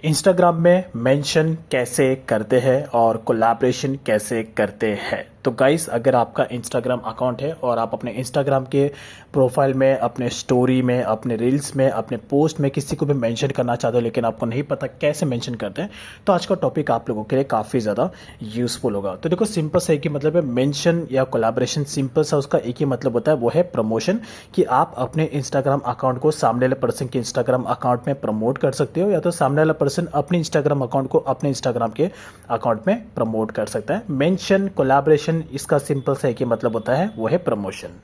Instagram में mention कैसे करते हैं और कोलैबोरेशन कैसे करते हैं। तो गाइस, अगर आपका इंस्टाग्राम अकाउंट है और आप अपने इंस्टाग्राम के प्रोफाइल में, अपने स्टोरी में, अपने रील्स में, अपने पोस्ट में किसी को भी मेंशन करना चाहते हो लेकिन आपको नहीं पता कैसे मेंशन करते हैं, तो आज का टॉपिक आप लोगों के लिए काफ़ी ज़्यादा यूजफुल होगा। तो देखो, सिंपल सा एक ही मतलब है मेंशन या कोलैबोरेशन। सिंपल सा उसका एक ही मतलब होता है, वो है प्रमोशन। कि आप अपने इंस्टाग्राम अकाउंट को सामने वाले पर्सन के इंस्टाग्राम अकाउंट में प्रमोट कर सकते हो, या तो सामने वाला पर्सन अपने इंस्टाग्राम अकाउंट को अपने इंस्टाग्राम के अकाउंट में प्रमोट कर सकता है। मेंशन, कोलैबोरेशन, इसका सिंपल सा एक ही मतलब होता है, वो है प्रमोशन।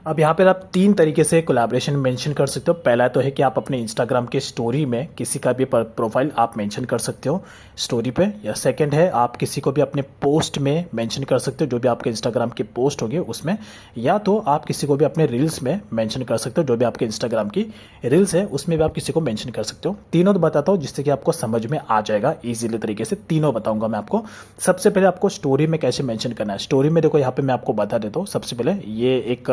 अब यहाँ पर आप तीन तरीके से कोलैबोरेशन मेंशन कर सकते हो। पहला तो है कि आप अपने इंस्टाग्राम के स्टोरी में किसी का भी प्रोफाइल आप मेंशन कर सकते हो स्टोरी पे, या सेकंड है आप किसी को भी अपने पोस्ट में मेंशन कर सकते हो, जो भी आपके इंस्टाग्राम के पोस्ट होंगे उसमें, या तो आप किसी को भी अपने रील्स में मेंशन कर सकते हो, जो भी आपके इंस्टाग्राम की रील्स है उसमें भी आप किसी को मेंशन कर सकते हो। तीनों तो बताता हूँ जिससे कि आपको समझ में आ जाएगा ईजिली तरीके से। तीनों बताऊंगा मैं आपको। सबसे पहले आपको स्टोरी में कैसे मेंशन करना है। स्टोरी में देखो, यहाँ पे मैं आपको बता देता हूँ। सबसे पहले ये एक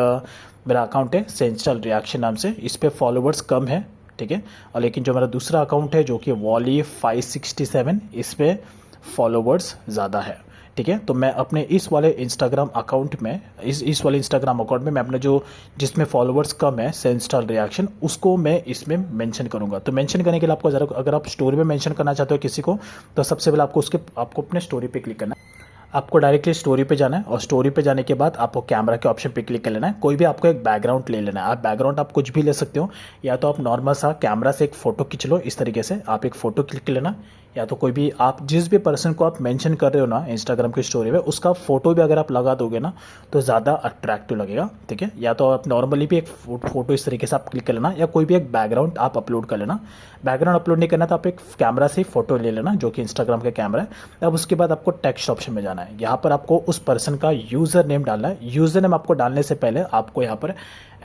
मेरा अकाउंट है सेंस्टल रिएक्शन नाम से, इस पे फॉलोवर्स कम है, ठीक है। और लेकिन जो मेरा दूसरा अकाउंट है जो कि वॉली 567, इस पे फॉलोवर्स ज़्यादा है, ठीक है। तो मैं अपने इस वाले इंस्टाग्राम अकाउंट में, इस वाले इंस्टाग्राम अकाउंट में मैं अपने जो जिसमें फॉलोवर्स कम है सेंस्टल रिएक्शन, उसको मैं इसमें मेंशन करूंगा। तो मेंशन करने के लिए आपको ज़रा, अगर आप स्टोरी में मेंशन करना चाहते हो किसी को, तो सबसे पहले आपको अपने स्टोरी पे क्लिक करना है। आपको डायरेक्टली स्टोरी पे जाना है, और स्टोरी पे जाने के बाद आपको कैमरा के ऑप्शन पे क्लिक कर लेना है। कोई भी आपको एक बैकग्राउंड ले लेना है। आप बैकग्राउंड आप कुछ भी ले सकते हो, या तो आप नॉर्मल सा कैमरा से एक फ़ोटो खींच लो। इस तरीके से आप एक फ़ोटो क्लिक कर लेना, या तो कोई भी आप जिस भी पर्सन को आप मेंशन कर रहे हो ना इंस्टाग्राम की स्टोरी में, उसका फोटो भी अगर आप लगा दोगे ना तो ज़्यादा अट्रैक्टिव लगेगा, ठीक है। या तो आप नॉर्मली भी एक फोटो इस तरीके से आप क्लिक कर लेना, या कोई भी एक बैकग्राउंड आप अपलोड कर लेना। बैकग्राउंड अपलोड नहीं करना तो आप एक कैमरा से फोटो ले लेना, जो कि इंस्टाग्राम का कैमरा है। अब उसके बाद आपको टेक्स्ट ऑप्शन में जाना है। यहाँ पर आपको उस पर्सन का यूज़र नेम डालना है। यूज़र नेम आपको डालने से पहले आपको यहाँ पर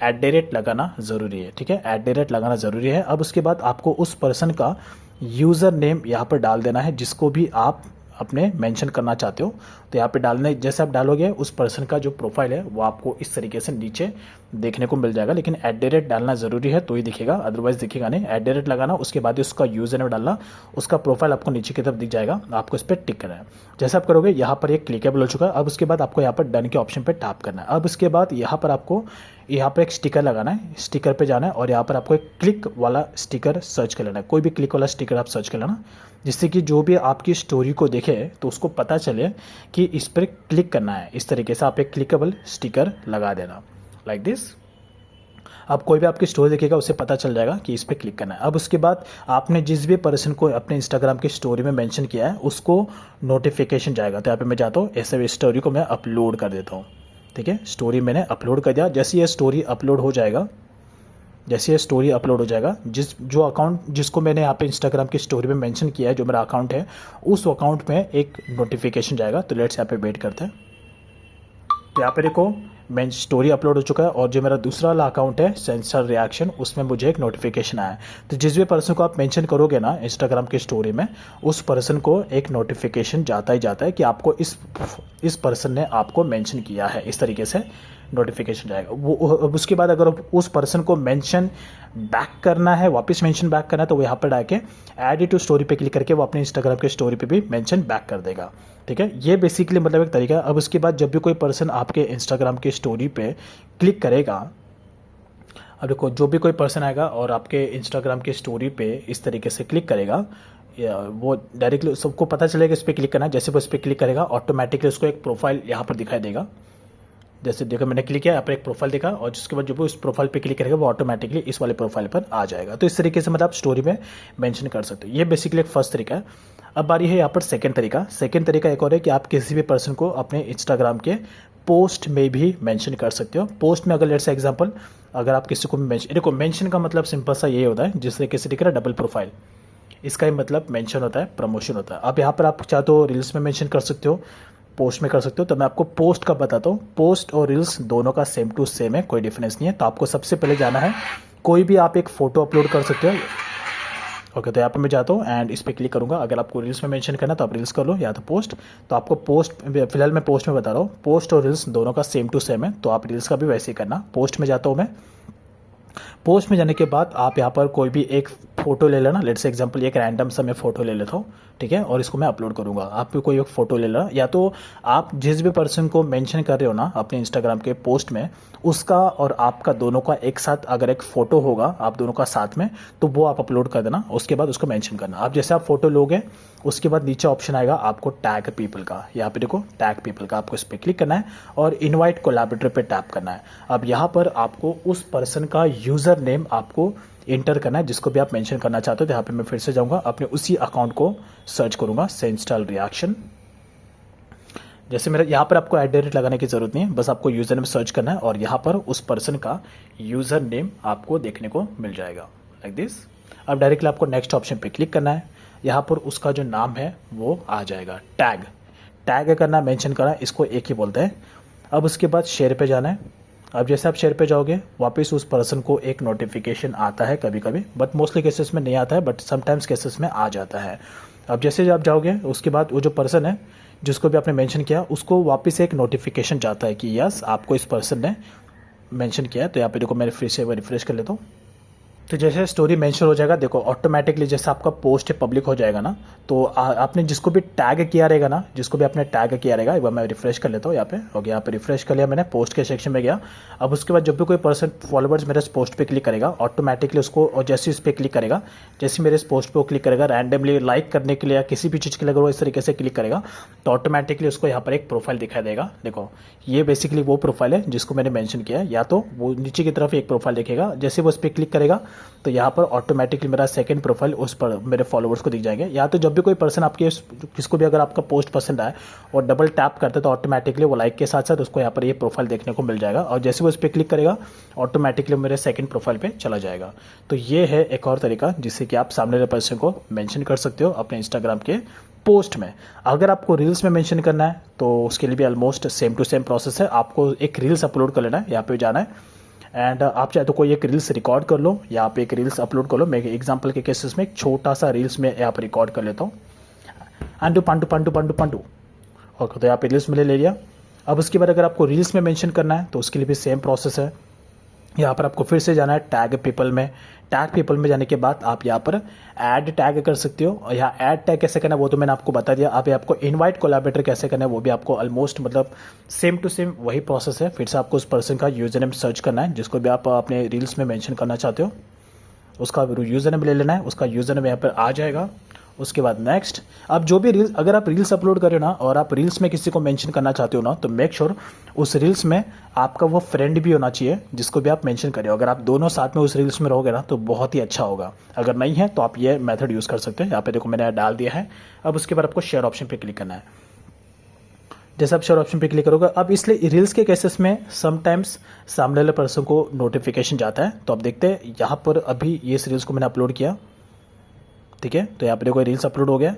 @ लगाना ज़रूरी है, ठीक है। @ लगाना ज़रूरी है। अब उसके बाद आपको उस पर्सन का यूज़र नेम यहाँ पर डाल देना है, जिसको भी आप अपने मेंशन करना चाहते हो। तो यहाँ पे डालने, जैसे आप डालोगे उस पर्सन का जो प्रोफाइल है वो आपको इस तरीके से नीचे देखने को मिल जाएगा, लेकिन @ डालना ज़रूरी है तो ही दिखेगा, अदरवाइज़ दिखेगा नहीं। @ लगाना, उसके बाद उसका यूज़र नेम डालना, उसका प्रोफाइल आपको नीचे की तरफ दिख जाएगा, आपको इस पर टिक करना है। जैसे आप करोगे यहाँ पर एक क्लिकेबल हो चुका है। अब उसके बाद आपको यहाँ पर डन के ऑप्शन पर टैप करना है। अब उसके बाद यहाँ पर आपको यहाँ पर एक स्टिकर लगाना है, स्टिकर पे जाना है, और यहाँ पर आपको एक क्लिक वाला स्टिकर सर्च कर लेना है। कोई भी क्लिक वाला स्टिकर आप सर्च कर लेना, जिससे कि जो भी आपकी स्टोरी को देखे तो उसको पता चले कि इस पर क्लिक करना है। इस तरीके से आप एक क्लिकेबल स्टिकर लगा देना, लाइक दिस। अब कोई भी आपकी स्टोरी देखेगा उसे पता चल जाएगा कि इस पर क्लिक करना है। अब उसके बाद आपने जिस भी पर्सन को अपने इंस्टाग्राम की स्टोरी में मेंशन किया है उसको नोटिफिकेशन जाएगा। तो यहाँ पे मैं जाता हूँ, ऐसे स्टोरी को मैं अपलोड कर देता हूँ, ठीक है। स्टोरी मैंने अपलोड कर दिया। जैसे ये स्टोरी अपलोड हो जाएगा, जो अकाउंट जिसको मैंने यहाँ पे इंस्टाग्राम की स्टोरी में मेंशन किया है, जो मेरा अकाउंट है, उस अकाउंट में एक नोटिफिकेशन जाएगा। तो लेट्स यहाँ पे वेट करते हैं। तो यहाँ पे देखो, मैं स्टोरी अपलोड हो चुका है, और जो मेरा दूसरा वाला अकाउंट है सेंसर रिएक्शन, उसमें मुझे एक नोटिफिकेशन आया है। तो जिस भी पर्सन को आप मेंशन करोगे ना इंस्टाग्राम की स्टोरी में, उस पर्सन को एक नोटिफिकेशन जाता ही जाता है कि आपको इस पर्सन ने आपको मेंशन किया है। इस तरीके से नोटिफिकेशन जाएगा। वो अब उसके बाद अगर उस पर्सन को मेंशन बैक करना है, वापस मेंशन बैक करना है, तो वो यहाँ पर डाके ऐड टू स्टोरी पे क्लिक करके वो अपने इंस्टाग्राम के स्टोरी पे भी मेंशन बैक कर देगा, ठीक है। ये बेसिकली मतलब एक तरीका है। अब उसके बाद जब भी कोई पर्सन आपके इंस्टाग्राम की स्टोरी पे क्लिक करेगा, अब देखो, जो भी कोई पर्सन आएगा और आपके इंस्टाग्राम की स्टोरी पे इस तरीके से क्लिक करेगा, वो डायरेक्टली सबको पता चलेगा इस पर क्लिक करना है। जैसे वो इस पर क्लिक करेगा, ऑटोमेटिकली उसको एक प्रोफाइल यहाँ पर दिखाई देगा। जैसे देखो, मैंने क्लिक किया, यहाँ पर एक प्रोफाइल दिखा, और जिसके बाद जो भी उस प्रोफाइल पे क्लिक करेगा वो ऑटोमेटिकली इस वाले प्रोफाइल पर आ जाएगा। तो इस तरीके से मतलब आप स्टोरी में मेंशन कर सकते हो। ये बेसिकली एक फर्स्ट तरीका है। अब बारी है यहाँ पर सेकंड तरीका। सेकंड तरीका एक और है कि आप किसी भी पर्सन को अपने इंस्टाग्राम के पोस्ट में भी मेंशन कर सकते हो। पोस्ट में अगर लेट्स से एग्जांपल, अगर आप किसी को मेंशन, देखो मेंशन का मतलब सिंपल सा ये होता है, जिस तरीके से दिख रहा है डबल प्रोफाइल, इसका ही मतलब मेंशन होता है, प्रमोशन होता है। अब यहाँ पर आप चाहे तो रील्स में मेंशन कर सकते हो, पोस्ट में कर सकते हो। तो मैं आपको पोस्ट का बताता हूँ। पोस्ट और रील्स दोनों का सेम टू सेम है, कोई डिफरेंस नहीं है। तो आपको सबसे पहले जाना है, कोई भी आप एक फ़ोटो अपलोड कर सकते हो। ओके, तो यहाँ पर मैं जाता हूँ एंड इस पर क्लिक करूँगा। अगर आपको रील्स में मेंशन करना तो आप रील्स कर लो, या तो पोस्ट। तो आपको पोस्ट, फिलहाल मैं पोस्ट में बता रहा हूँ। पोस्ट और रील्स दोनों का सेम टू सेम है, तो आप रील्स का भी वैसे ही करना। पोस्ट में जाता हूँ मैं। पोस्ट में जाने के बाद आप यहाँ पर कोई भी एक फ़ोटो ले लेना। लेट्स एग्जांपल एक रैंडम सा मैं फ़ोटो ले लेता हूँ, ठीक है, और इसको मैं अपलोड करूँगा। आप भी कोई एक फ़ोटो ले लेना, या तो आप जिस भी पर्सन को मेंशन कर रहे हो ना अपने इंस्टाग्राम के पोस्ट में, उसका और आपका दोनों का एक साथ अगर एक फ़ोटो होगा आप दोनों का साथ में, तो वो आप अपलोड कर देना। उसके बाद उसको मेंशन करना। आप जैसे आप फ़ोटो लोगे उसके बाद नीचे ऑप्शन आएगा आपको टैग पीपल का। यहाँ पे देखो टैग पीपल का, आपको इस पर क्लिक करना है और इनवाइट कोलैबोरेटर पे टैप करना है। अब यहाँ पर आपको उस पर्सन का यूज़र नेम आपको इंटर करना है जिसको भी आप मेंशन करना चाहते हो। तो यहाँ पे मैं फिर से जाऊँगा, अपने उसी अकाउंट को सर्च करूँगा, सेंस्टाइल रिएक्शन। जैसे मेरा यहाँ पर आपको @ लगाने की ज़रूरत नहीं है, बस आपको यूज़र नेम सर्च करना है और यहाँ पर उस पर्सन का यूज़र नेम आपको देखने को मिल जाएगा लाइक दिस। अब डायरेक्टली आपको नेक्स्ट ऑप्शन पे क्लिक करना है। यहाँ पर उसका जो नाम है वो आ जाएगा, टैग करना, मेंशन करना, इसको एक ही बोलते हैं। अब उसके बाद शेयर पे जाना है। अब जैसे आप शेयर पे जाओगे वापस उस पर्सन को एक नोटिफिकेशन आता है कभी कभी, बट मोस्टली केसेस में नहीं आता है, बट समटाइम्स केसेस में आ जाता है। अब जैसे आप जाओगे उसके बाद वो जो पर्सन है जिसको भी आपने मेंशन किया उसको वापस एक नोटिफिकेशन जाता है कि यस आपको इस पर्सन ने मेंशन किया है। तो यहाँ पे देखो मैं फिर से रिफ्रेश कर लेता हूँ। तो जैसे स्टोरी मेंशन हो जाएगा, देखो ऑटोमेटिकली जैसे आपका पोस्ट पब्लिक हो जाएगा ना, तो आपने जिसको भी टैग किया रहेगा ना, जिसको भी आपने टैग किया रहेगा, एक बार मैं रिफ्रेश कर लेता हूँ। यहाँ पे हो गया, यहाँ पे रिफ्रेश कर लिया मैंने, पोस्ट के सेक्शन में गया। अब उसके बाद जब भी कोई पर्सन फॉलोवर्स मेरे इस पोस्ट पे क्लिक करेगा ऑटोमेटिकली उसको, और जैसे इस पर क्लिक करेगा, जैसे मेरे इस पोस्ट पे वो क्लिक करेगा रैंडमली लाइक करने के लिए या किसी भी चीज़ के लिए अगर वो इस तरीके से क्लिक करेगा तो ऑटोमेटिकली उसको यहाँ पर एक प्रोफाइल दिखाई देगा। देखो ये बेसिकली वो प्रोफाइल है जिसको मैंने मेंशन किया है, या तो वो नीचे की तरफ एक प्रोफाइल दिखेगा, जैसे वो उस पर क्लिक करेगा तो यहाँ पर ऑटोमेटिकली मेरा सेकंड प्रोफाइल उस पर मेरे फॉलोवर्स को दिख जाएंगे। या तो जब भी कोई पर्सन आपके किसको भी अगर आपका पोस्ट पसंद आए और डबल टैप करते तो ऑटोमेटिकली वो लाइक के साथ साथ उसको यहाँ पर ये प्रोफाइल देखने को मिल जाएगा, और जैसे वो उस पर क्लिक करेगा ऑटोमेटिकली मेरे सेकंड प्रोफाइल पे चला जाएगा। तो ये है एक और तरीका जिससे कि आप सामने वाले पर्सन को मेंशन कर सकते हो अपने इंस्टाग्राम के पोस्ट में। अगर आपको रील्स में मेंशन करना है तो उसके लिए भी almost same to same process है। आपको एक रील्स अपलोड कर लेना है, यहाँ पे जाना है एंड आप चाहे तो कोई एक रील्स रिकॉर्ड कर लो, यहाँ पे एक रील्स अपलोड कर लो। मैं एग्जांपल के केसेस में एक छोटा सा रील्स में यहाँ पर रिकॉर्ड कर लेता हूँ, अंडू पंडू पंडू पंडू पंडू, ओके। तो यहाँ पे रील्स में ले लिया। अब उसके बाद अगर आपको रील्स में मेंशन करना है तो उसके लिए भी सेम प्रोसेस है। यहाँ पर आपको फिर से जाना है टैग पीपल में। टैग पीपल में जाने के बाद आप यहाँ पर ऐड टैग कर सकते हो, और यहाँ ऐड टैग कैसे करना है वो तो मैंने आपको बता दिया। अब आपको इनवाइट कोलैबोरेटर कैसे करना है वो भी आपको ऑलमोस्ट मतलब सेम टू सेम वही प्रोसेस है। फिर से आपको उस पर्सन का यूजर नेम सर्च करना है जिसको भी आप अपने रील्स में मेंशन करना चाहते हो, उसका यूज़र नेम ले लेना है, उसका यूज़र नेम यहाँ पर आ जाएगा। उसके बाद नेक्स्ट, अब जो भी रील्स, अगर आप रील्स अपलोड कर रहे हो ना और आप रील्स में किसी को मेंशन करना चाहते हो ना, तो मेक श्योर उस रील्स में आपका वो फ्रेंड भी होना चाहिए जिसको भी आप मेंशन कर रहे हो। अगर आप दोनों साथ में उस रील्स में रहोगे ना तो बहुत ही अच्छा होगा। अगर नहीं है तो आप ये मेथड यूज़ कर सकते हैं। यहाँ पे देखो मैंने डाल दिया है। अब उसके बाद आपको शेयर ऑप्शन पर क्लिक करना है। जैसे आप शेयर ऑप्शन पे क्लिक करोगे, अब इसलिए रील्स के केसेस में समटाइम्स सामने वाले पर्सन को नोटिफिकेशन जाता है। तो आप देखते हैं यहाँ पर अभी ये रील्स को मैंने अपलोड किया, ठीक है। तो यहाँ पे देखो रील्स अपलोड हो गया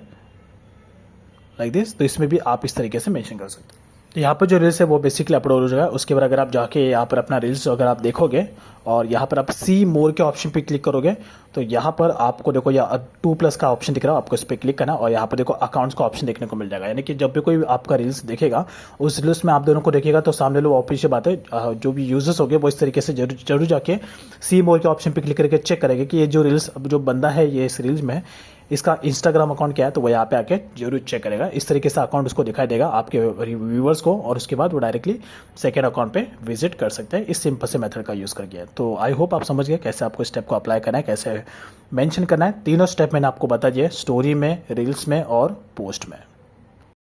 लाइक दिस। तो इसमें भी आप इस तरीके से मेंशन कर सकते हो। तो यहाँ पर जो रील्स है वो बेसिकली अपलोड हो जाएगा। उसके बाद अगर आप जाके यहाँ पर अपना रील्स अगर आप देखोगे और यहाँ पर आप सी मोर के ऑप्शन पे क्लिक करोगे तो यहाँ पर आपको देखो या 2+ का ऑप्शन दिख रहा है, आपको इस पर क्लिक करना और यहाँ पर देखो अकाउंट्स का ऑप्शन देखने को मिल जाएगा। यानी कि जब भी कोई आपका रील्स देखेगा उस रील्स में आप दोनों को देखेगा तो सामने लोग ऑफिशियल बात है, जो भी यूजर्स हो गए वो इस तरीके से जरूर जाके सी मोर के ऑप्शन पर क्लिक करके चेक करेंगे कि ये जो रील्स जो बंदा है ये इस रील्स में इसका इंस्टाग्राम अकाउंट क्या है, तो वो यहाँ पे आके जरूर चेक करेगा। इस तरीके से अकाउंट उसको दिखाई देगा आपके व्यूवर्स को, और उसके बाद वो डायरेक्टली सेकेंड अकाउंट पे विजिट कर सकते हैं इस सिंपल से मेथड का यूज़ करके। तो आई होप आप समझ गए कैसे आपको स्टेप को अप्लाई करना है, कैसे मेंशन करना है। तीनों स्टेप मैंने आपको बता दिया, स्टोरी में, रील्स में और पोस्ट में।